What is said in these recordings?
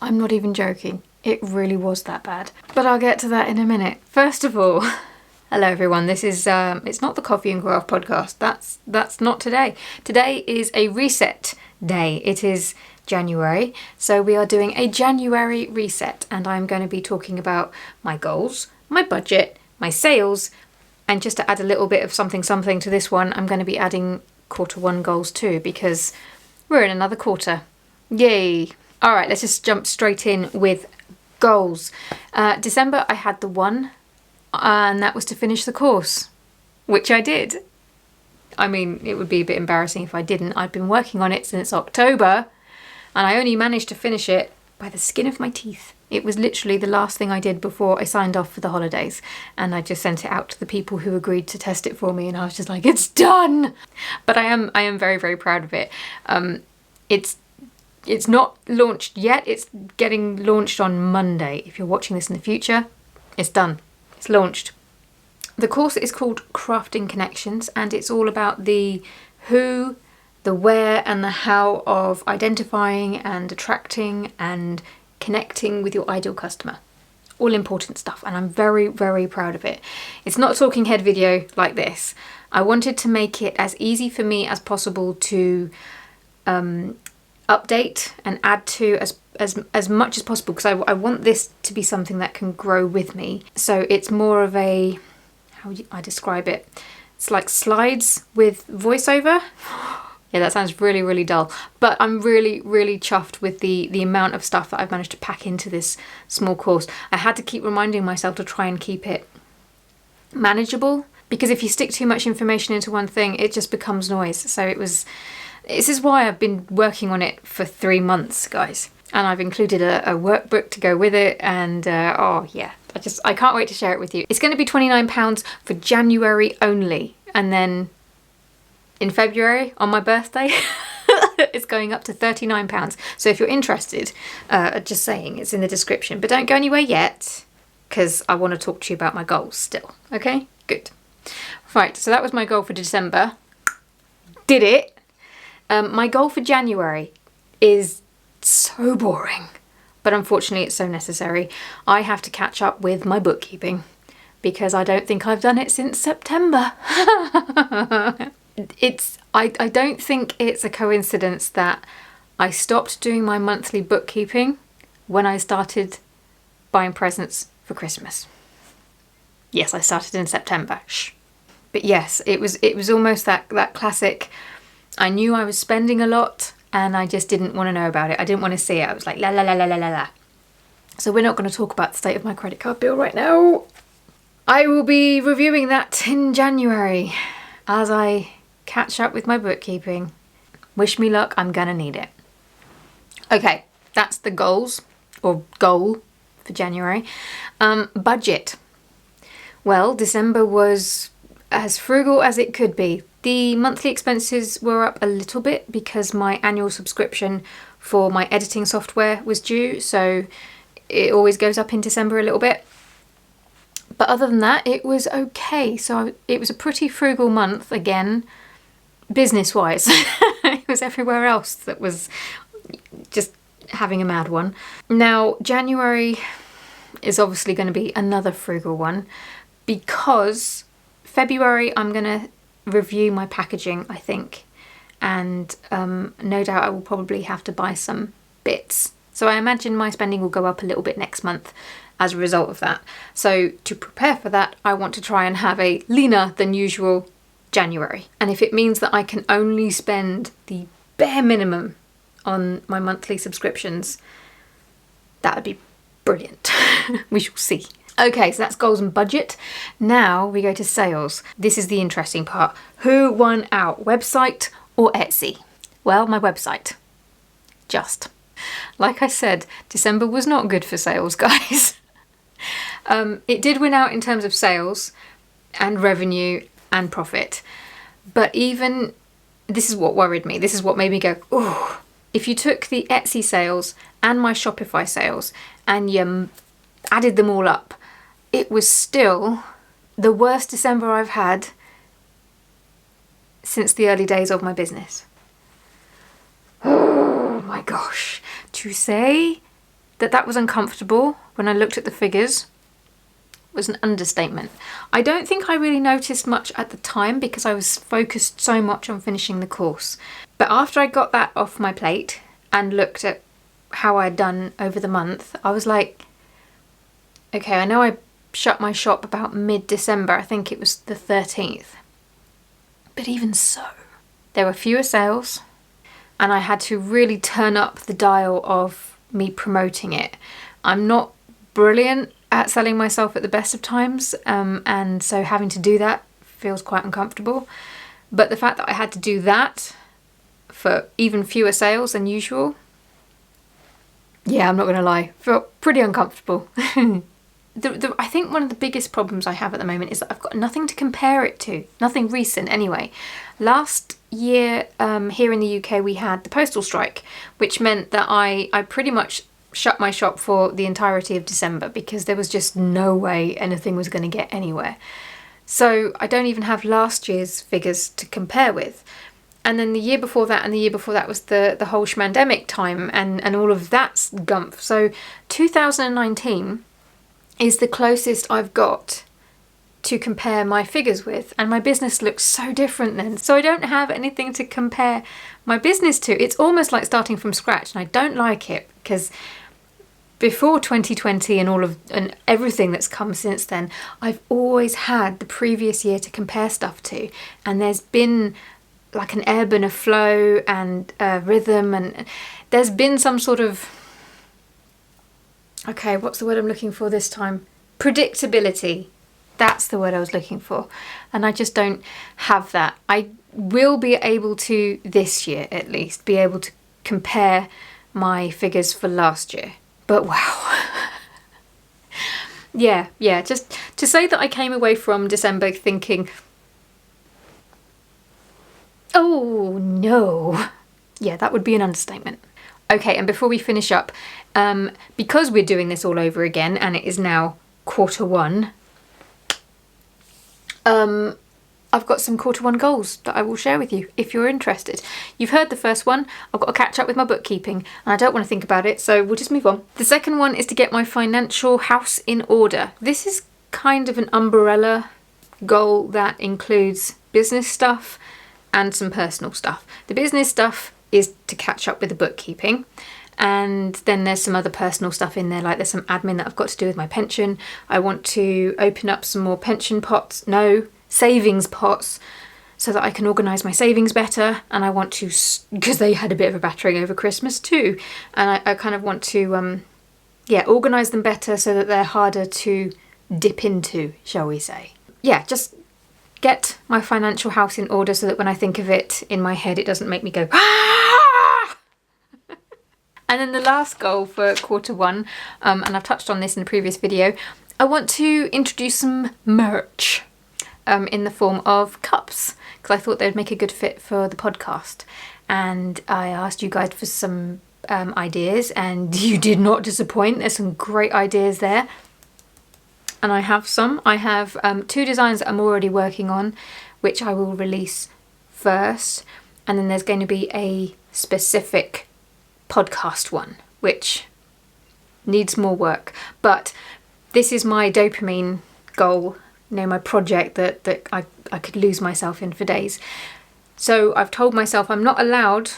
I'm not even joking. It really was that bad. But I'll get to that in a minute. First of all, hello everyone. This is it's not the Coffee and Graph podcast. That's not today. Today is a reset day. It is January, so we are doing a January reset, and I'm going to be talking about my goals, my budget, my sales, and just to add a little bit of something to this one, I'm going to be adding quarter one goals too, because we're in another quarter. Yay! All right, let's just jump straight in with goals. December, I had the one, and that was to finish the course, which I did. I mean, it would be a bit embarrassing if I didn't. I'd been working on it since October, and I only managed to finish it by the skin of my teeth. It was literally the last thing I did before I signed off for the holidays, and I just sent it out to the people who agreed to test it for me, and I was just like, it's done! But I am very, very proud of it. It's not launched yet. It's getting launched on Monday. If you're watching this in the future, it's done. It's launched. The course is called Crafting Connections, and it's all about the who, the where, and the how of identifying and attracting and connecting with your ideal customer. All important stuff, and I'm very, very proud of it. It's not a talking head video like this. I wanted to make it as easy for me as possible to update and add to as much as possible, because I want this to be something that can grow with me. So it's more of a, how would I describe it? It's like slides with voiceover. Yeah, that sounds really, really dull. But I'm really, really chuffed with the amount of stuff that I've managed to pack into this small course. I had to keep reminding myself to try and keep it manageable, because if you stick too much information into one thing, it just becomes noise. So this is why I've been working on it for 3 months, guys. And I've included a workbook to go with it. And oh yeah, I can't wait to share it with you. It's going to be £29 for January only. And then in February, on my birthday, it's going up to £39. So if you're interested, just saying, it's in the description. But don't go anywhere yet, because I want to talk to you about my goals still. Okay, good. Right, so that was my goal for December. Did it. My goal for January is so boring, but unfortunately it's so necessary. I have to catch up with my bookkeeping, because I don't think I've done it since September. I don't think it's a coincidence that I stopped doing my monthly bookkeeping when I started buying presents for Christmas. Yes, I started in September. Shh. But yes, it was almost that classic. I knew I was spending a lot and I just didn't want to know about it. I didn't want to see it. I was like, la la la la la la la. So we're not going to talk about the state of my credit card bill right now. I will be reviewing that in January as I catch up with my bookkeeping. Wish me luck, I'm gonna need it. Okay, that's the goals, or goal for January. Budget. Well, December was as frugal as it could be. The monthly expenses were up a little bit because my annual subscription for my editing software was due, so it always goes up in December a little bit. But other than that, it was okay. So it was a pretty frugal month again, business-wise. It was everywhere else that was just having a mad one. Now, January is obviously going to be another frugal one, because February I'm going to review my packaging, I think, and no doubt I will probably have to buy some bits. So I imagine my spending will go up a little bit next month as a result of that. So to prepare for that, I want to try and have a leaner than usual January. And if it means that I can only spend the bare minimum on my monthly subscriptions, that would be brilliant. We shall see. Okay, so that's goals and budget. Now we go to sales. This is the interesting part. Who won out, website or Etsy? Well, my website. Just. Like I said, December was not good for sales, guys. It did win out in terms of sales and revenue and profit. But even, this is what worried me. This is what made me go, ooh. If you took the Etsy sales and my Shopify sales and you added them all up, it was still the worst December I've had since the early days of my business. Oh my gosh. To say that was uncomfortable when I looked at the figures was an understatement. I don't think I really noticed much at the time because I was focused so much on finishing the course. But after I got that off my plate and looked at how I'd done over the month, I was like, okay, I know I shut my shop about mid-December. I think it was the 13th. But even so, there were fewer sales and I had to really turn up the dial of me promoting it. I'm not brilliant at selling myself at the best of times, and so having to do that feels quite uncomfortable. But the fact that I had to do that for even fewer sales than usual, yeah, I'm not going to lie, felt pretty uncomfortable. I think one of the biggest problems I have at the moment is that I've got nothing to compare it to, nothing recent anyway. Last year here in the UK we had the postal strike, which meant that I pretty much shut my shop for the entirety of December because there was just no way anything was going to get anywhere. So I don't even have last year's figures to compare with. And then the year before that and the year before that was the whole schmandemic time and all of that's gumph. So 2019 is the closest I've got to compare my figures with, and my business looks so different then. So I don't have anything to compare my business to. It's almost like starting from scratch, and I don't like it because before 2020 and everything that's come since then, I've always had the previous year to compare stuff to, and there's been like an ebb and a flow and a rhythm, and there's been some sort of, okay, what's the word I'm looking for this time? Predictability. That's the word I was looking for. And I just don't have that. I will be able to, this year at least, be able to compare my figures for last year. But wow. Yeah, just to say that I came away from December thinking, oh no. Yeah, that would be an understatement. Okay, and before we finish up, because we're doing this all over again and it is now Q1, I've got some Q1 goals that I will share with you if you're interested. You've heard the first one. I've got to catch up with my bookkeeping and I don't want to think about it, so we'll just move on. The second one is to get my financial house in order. This is kind of an umbrella goal that includes business stuff and some personal stuff. The business stuff is to catch up with the bookkeeping, and then there's some other personal stuff in there, like there's some admin that I've got to do with my pension. I want to open up some more savings pots so that I can organise my savings better, and I want to, because they had a bit of a battering over Christmas too, and I kind of want to organise them better so that they're harder to dip into, shall we say. Yeah, just get my financial house in order so that when I think of it in my head it doesn't make me go ah! And then the last goal for Q1, and I've touched on this in a previous video, I want to introduce some merch in the form of cups, because I thought they'd make a good fit for the podcast. And I asked you guys for some ideas, and you did not disappoint. There's some great ideas there. And I have some. I have 2 designs that I'm already working on, which I will release first. And then there's going to be a specific podcast one, which needs more work. But this is my dopamine goal, my project that I could lose myself in for days. So I've told myself I'm not allowed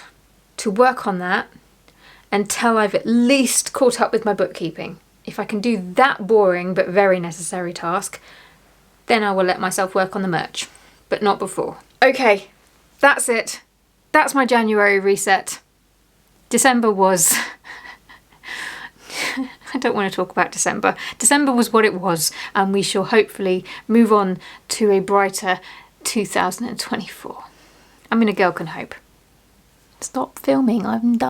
to work on that until I've at least caught up with my bookkeeping. If I can do that boring but very necessary task, then I will let myself work on the merch, but not before. Okay, that's it. That's my January reset. December was... I don't want to talk about December. December was what it was, and we shall hopefully move on to a brighter 2024. I mean, a girl can hope. Stop filming, I'm done.